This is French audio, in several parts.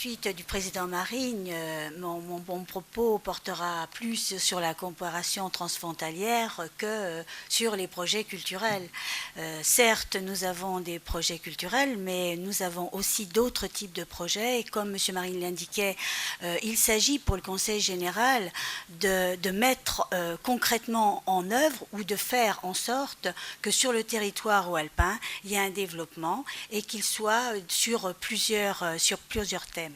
suite du président Marigne, mon propos portera plus sur la coopération transfrontalière que sur les projets culturels. Certes, nous avons des projets culturels, mais nous avons aussi d'autres types de projets. Et comme M. Marigne l'indiquait, il s'agit pour le Conseil général de mettre concrètement en œuvre ou de faire en sorte que sur le territoire haut-alpin, il y ait un développement et qu'il soit sur plusieurs thèmes.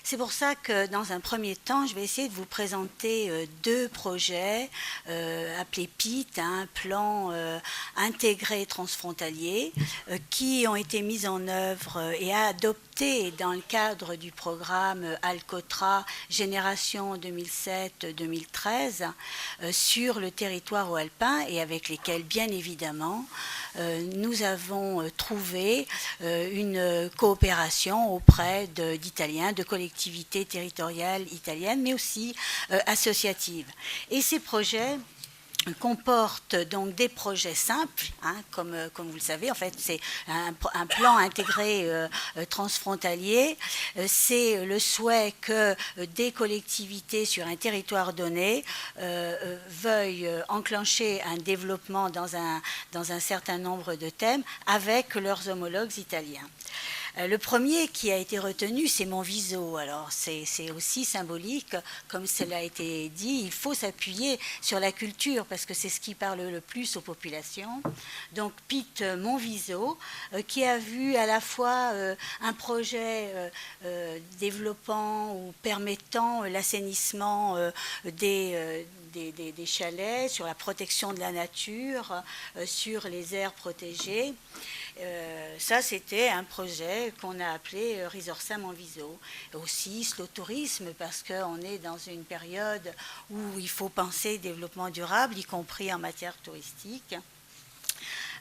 C'est pour ça que dans un premier temps, je vais essayer de vous présenter deux projets appelés PIT, un plan intégré transfrontalier, qui ont été mis en œuvre et adoptés dans le cadre du programme Alcotra Génération 2007-2013 sur le territoire haut-alpin et avec lesquels, bien évidemment, nous avons trouvé une coopération auprès d'Italiens, de collectivités territoriales italiennes, mais aussi associatives. Et ces projets comporte donc des projets simples, comme vous le savez. En fait, c'est un plan intégré transfrontalier. C'est le souhait que des collectivités sur un territoire donné veuillent enclencher un développement dans un certain nombre de thèmes avec leurs homologues italiens. Le premier qui a été retenu, c'est Monviso. Alors, c'est aussi symbolique, comme cela a été dit, il faut s'appuyer sur la culture, parce que c'est ce qui parle le plus aux populations. Donc, PIT Monviso, qui a vu à la fois un projet développant ou permettant l'assainissement des chalets, sur la protection de la nature, sur les aires protégées. Ça, c'était un projet qu'on a appelé Risorsa Monviso. Aussi, slow tourisme, parce qu'on est dans une période où il faut penser développement durable, y compris en matière touristique,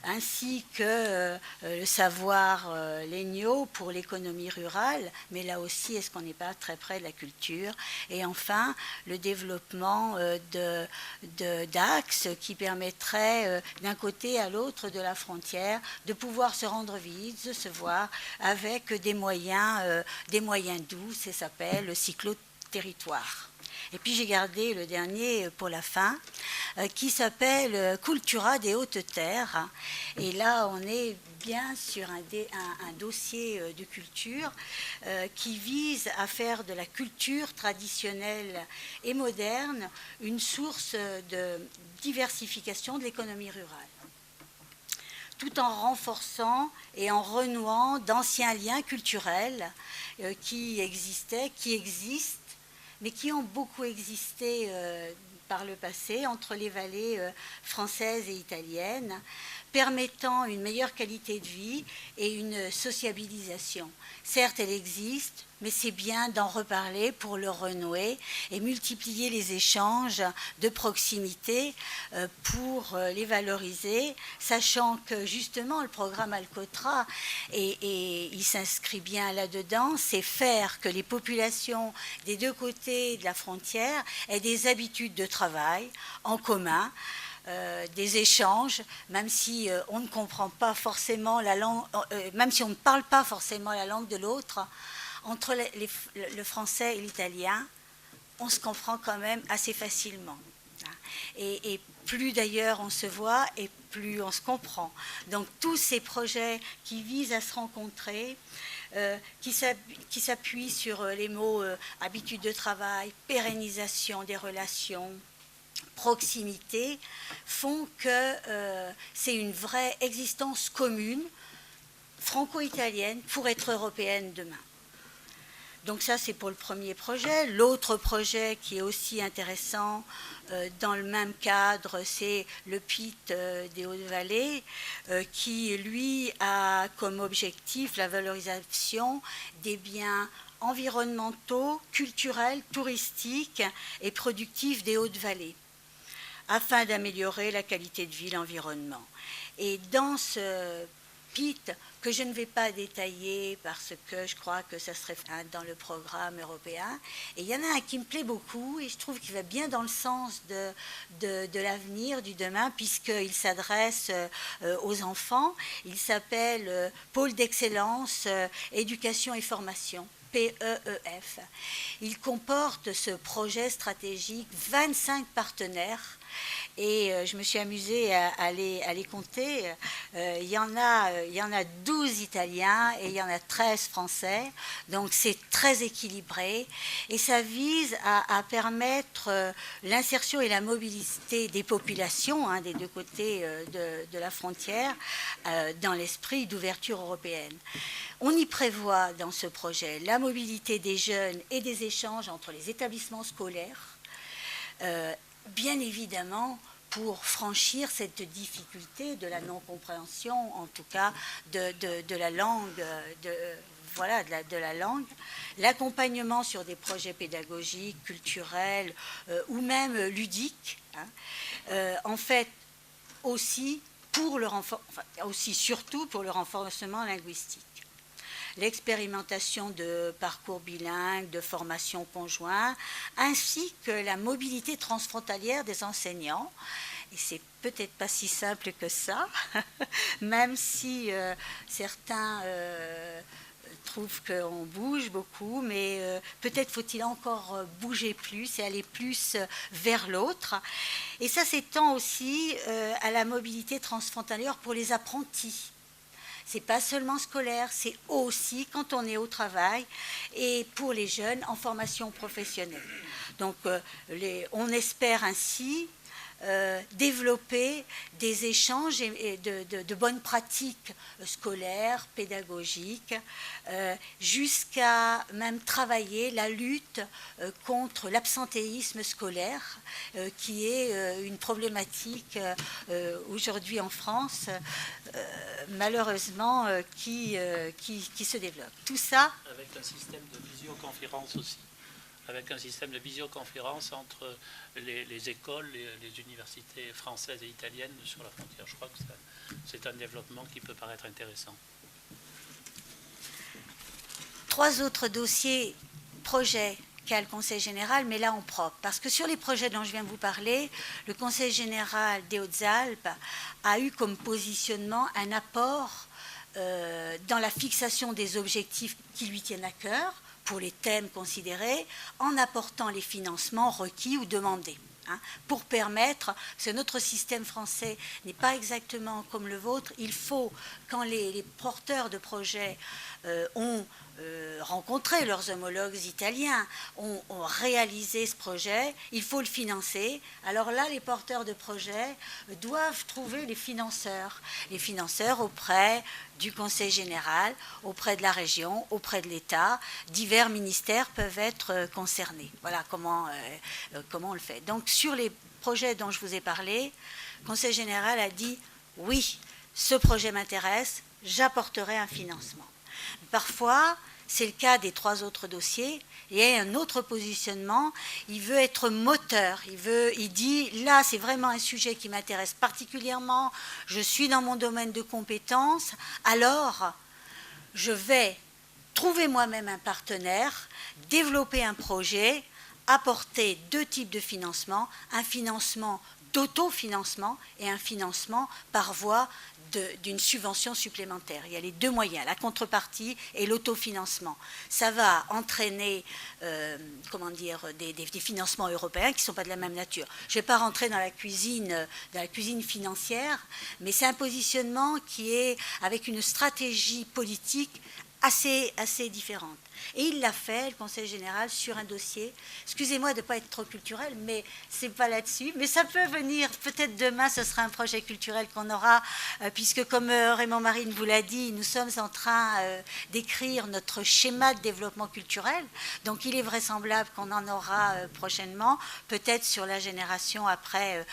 ainsi que le savoir legno pour l'économie rurale, mais là aussi, est-ce qu'on n'est pas très près de la culture? Et enfin, le développement d'axes qui permettraient d'un côté à l'autre de la frontière de pouvoir se rendre visite, se voir avec des moyens doux, ça s'appelle le cyclo-territoire. Et puis j'ai gardé le dernier pour la fin, qui s'appelle Cultura des Hautes Terres. Et là, on est bien sur un dossier de culture qui vise à faire de la culture traditionnelle et moderne une source de diversification de l'économie rurale, tout en renforçant et en renouant d'anciens liens culturels qui existent, mais qui ont beaucoup existé par le passé entre les vallées françaises et italiennes, permettant une meilleure qualité de vie et une sociabilisation. Certes, elle existe, mais c'est bien d'en reparler pour le renouer et multiplier les échanges de proximité pour les valoriser, sachant que justement le programme Alcotra, et il s'inscrit bien là-dedans, c'est faire que les populations des deux côtés de la frontière aient des habitudes de travail en commun, des échanges, même si on ne comprend pas forcément la langue, même si on ne parle pas forcément la langue de l'autre, entre le français et l'italien, on se comprend quand même assez facilement. Et plus d'ailleurs on se voit et plus on se comprend. Donc tous ces projets qui visent à se rencontrer, qui s'appuient sur les mots habitude de travail, pérennisation des relations, proximité, font que c'est une vraie existence commune franco-italienne pour être européenne demain. Donc ça, c'est pour le premier projet. L'autre projet qui est aussi intéressant dans le même cadre, c'est le PIT des Hautes-Vallées, qui, lui, a comme objectif la valorisation des biens environnementaux, culturels, touristiques et productifs des Hautes-Vallées, afin d'améliorer la qualité de vie, l'environnement. Et dans ce PIT, que je ne vais pas détailler parce que je crois que ça serait dans le programme européen. Et il y en a un qui me plaît beaucoup et je trouve qu'il va bien dans le sens de l'avenir, du demain, puisqu'il s'adresse aux enfants. Il s'appelle Pôle d'excellence, éducation et formation. PEEF. Il comporte ce projet stratégique 25 partenaires et je me suis amusée à les compter. Il y en a 12 Italiens et il y en a 13 Français, donc c'est très équilibré et ça vise à permettre l'insertion et la mobilité des populations des deux côtés de la frontière dans l'esprit d'ouverture européenne. On y prévoit dans ce projet la mobilité des jeunes et des échanges entre les établissements scolaires, bien évidemment pour franchir cette difficulté de la non-compréhension, en tout cas de la langue, de la langue, l'accompagnement sur des projets pédagogiques, culturels ou même ludiques, en fait aussi surtout pour le renforcement linguistique. L'expérimentation de parcours bilingues, de formation conjointe, ainsi que la mobilité transfrontalière des enseignants. Et c'est peut-être pas si simple que ça, même si certains trouvent qu'on bouge beaucoup, mais peut-être faut-il encore bouger plus et aller plus vers l'autre. Et ça s'étend aussi à la mobilité transfrontalière pour les apprentis. C'est pas seulement scolaire, c'est aussi quand on est au travail et pour les jeunes en formation professionnelle. Donc on espère ainsi développer des échanges et de bonnes pratiques scolaires, pédagogiques, jusqu'à même travailler la lutte contre l'absentéisme scolaire, qui est une problématique aujourd'hui en France, malheureusement, qui se développe. Tout ça avec un système de visioconférence aussi. Avec un système de visioconférence entre les écoles, les universités françaises et italiennes sur la frontière. Je crois que c'est un développement qui peut paraître intéressant. 3 autres dossiers, projets qu'a le Conseil général, mais là en propre. Parce que sur les projets dont je viens de vous parler, le Conseil général des Hautes-Alpes a eu comme positionnement un apport dans la fixation des objectifs qui lui tiennent à cœur, pour les thèmes considérés, en apportant les financements requis ou demandés. Pour permettre, parce que notre système français n'est pas exactement comme le vôtre, il faut, quand les porteurs de projets ont rencontré leurs homologues italiens, ont réalisé ce projet, il faut le financer. Alors là, les porteurs de projets doivent trouver les financeurs auprès du Conseil général, auprès de la région, auprès de l'État. Divers ministères peuvent être concernés. Voilà comment on le fait. Donc, sur les projets dont je vous ai parlé, le Conseil général a dit « oui, ce projet m'intéresse, j'apporterai un financement ». Parfois, c'est le cas des 3 autres dossiers, il y a un autre positionnement, il veut être moteur, il dit « là, c'est vraiment un sujet qui m'intéresse particulièrement, je suis dans mon domaine de compétences, alors je vais trouver moi-même un partenaire, développer un projet, apporter 2 types de financement, un financement d'autofinancement et un financement par voie d'une subvention supplémentaire. Il y a les 2 moyens, la contrepartie et l'autofinancement. Ça va entraîner des financements européens qui ne sont pas de la même nature. Je ne vais pas rentrer dans la cuisine financière, mais c'est un positionnement qui est avec une stratégie politique assez différente. Et il l'a fait, le Conseil général, sur un dossier. Excusez-moi de ne pas être trop culturel, mais ce n'est pas là-dessus. Mais ça peut venir, peut-être demain, ce sera un projet culturel qu'on aura, puisque comme Raymond Marine vous l'a dit, nous sommes en train d'écrire notre schéma de développement culturel. Donc il est vraisemblable qu'on en aura prochainement, peut-être sur la génération après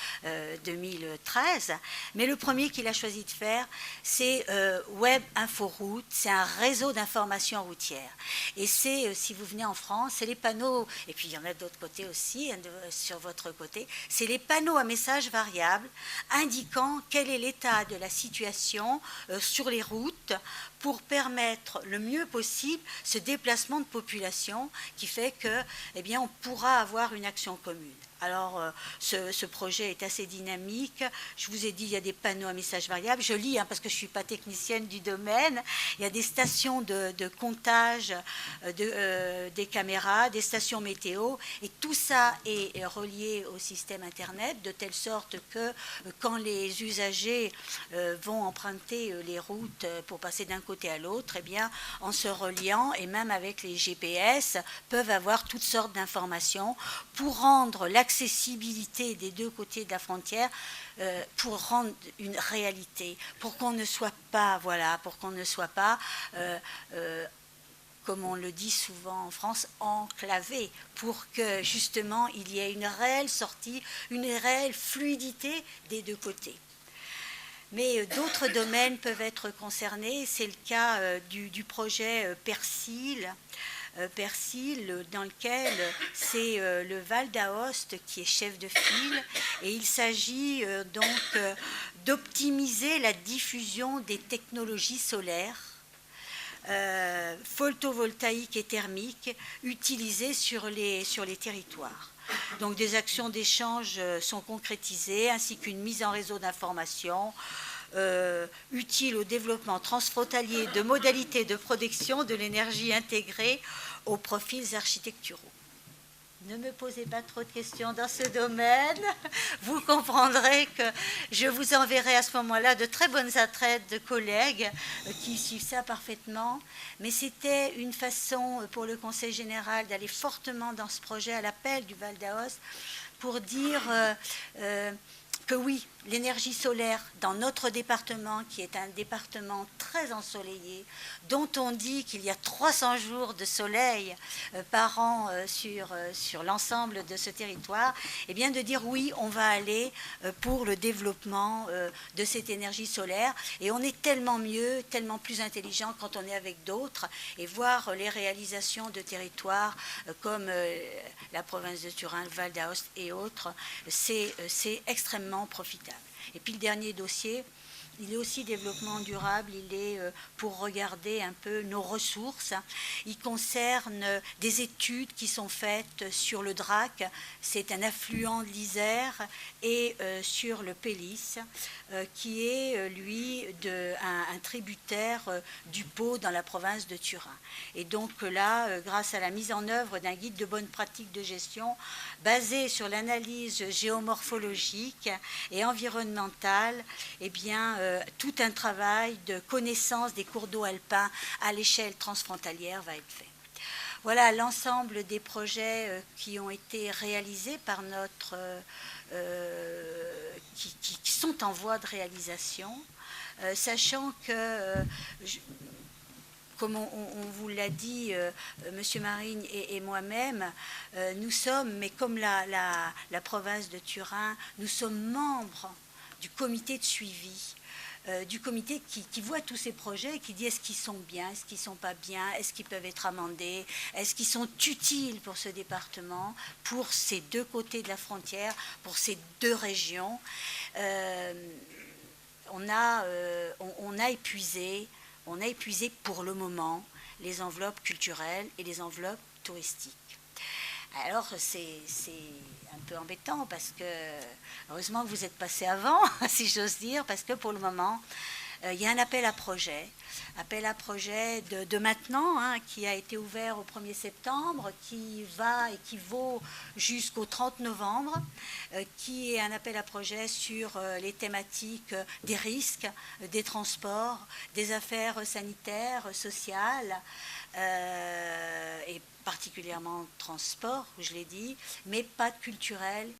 2013. Mais le premier qu'il a choisi de faire, c'est Web Inforoute, c'est un réseau d'information routière. Et c'est, si vous venez en France, c'est les panneaux, et puis il y en a d'autres côtés aussi, sur votre côté, c'est les panneaux à messages variables indiquant quel est l'état de la situation sur les routes pour permettre le mieux possible ce déplacement de population qui fait que, eh bien, on pourra avoir une action commune. Alors, ce projet est assez dynamique. Je vous ai dit, il y a des panneaux à messages variables. Je lis, parce que je ne suis pas technicienne du domaine. Il y a des stations de comptage des caméras, des stations météo. Et tout ça est relié au système Internet, de telle sorte que quand les usagers vont emprunter les routes pour passer d'un côté à l'autre, eh bien, en se reliant, et même avec les GPS, peuvent avoir toutes sortes d'informations pour rendre l'accessibilité des deux côtés de la frontière pour rendre une réalité, pour qu'on ne soit pas, comme on le dit souvent en France, enclavé, pour que justement il y ait une réelle sortie, une réelle fluidité des deux côtés. Mais d'autres domaines peuvent être concernés, c'est le cas du projet Persil, dans lequel c'est le Val d'Aoste qui est chef de file, et il s'agit donc d'optimiser la diffusion des technologies solaires, photovoltaïques et thermiques utilisées sur les territoires. Donc des actions d'échange sont concrétisées, ainsi qu'une mise en réseau d'information utile au développement transfrontalier de modalités de production de l'énergie intégrée aux profils architecturaux. Ne me posez pas trop de questions dans ce domaine. Vous comprendrez que je vous enverrai à ce moment-là de très bonnes adresses de collègues qui suivent ça parfaitement. Mais c'était une façon pour le Conseil général d'aller fortement dans ce projet à l'appel du Val d'Aoste pour dire que oui, l'énergie solaire dans notre département, qui est un département très ensoleillé, dont on dit qu'il y a 300 jours de soleil par an sur l'ensemble de ce territoire, et bien de dire oui, on va aller pour le développement de cette énergie solaire. Et on est tellement mieux, tellement plus intelligent quand on est avec d'autres, et voir les réalisations de territoires comme la province de Turin, le Val d'Aoste et autres, c'est extrêmement profitable. Et puis le dernier dossier, il est aussi développement durable, il est pour regarder un peu nos ressources. Il concerne des études qui sont faites sur le Drac, c'est un affluent de l'Isère, et sur le Pélis, qui est, lui, un tributaire du Pô dans la province de Turin. Et donc là, grâce à la mise en œuvre d'un guide de bonnes pratiques de gestion, basé sur l'analyse géomorphologique et environnementale, eh bien, tout un travail de connaissance des cours d'eau alpins à l'échelle transfrontalière va être fait. Voilà l'ensemble des projets qui ont été réalisés par qui sont en voie de réalisation, sachant que comme on vous l'a dit, M. Marigne et moi-même, nous sommes, mais comme la province de Turin, nous sommes membres du comité de suivi, du comité qui voit tous ces projets et qui dit est-ce qu'ils sont bien, est-ce qu'ils ne sont pas bien, est-ce qu'ils peuvent être amendés, est-ce qu'ils sont utiles pour ce département, pour ces deux côtés de la frontière, pour ces deux régions. On a épuisé pour le moment les enveloppes culturelles et les enveloppes touristiques. Alors c'est un peu embêtant parce que, heureusement que vous êtes passé avant, si j'ose dire, parce que pour le moment, il y a un appel à projet de maintenant, qui a été ouvert au 1er septembre, qui va et qui vaut jusqu'au 30 novembre, qui est un appel à projet sur les thématiques des risques, des transports, des affaires sanitaires, sociales, et particulièrement transport, je l'ai dit, mais pas de culturel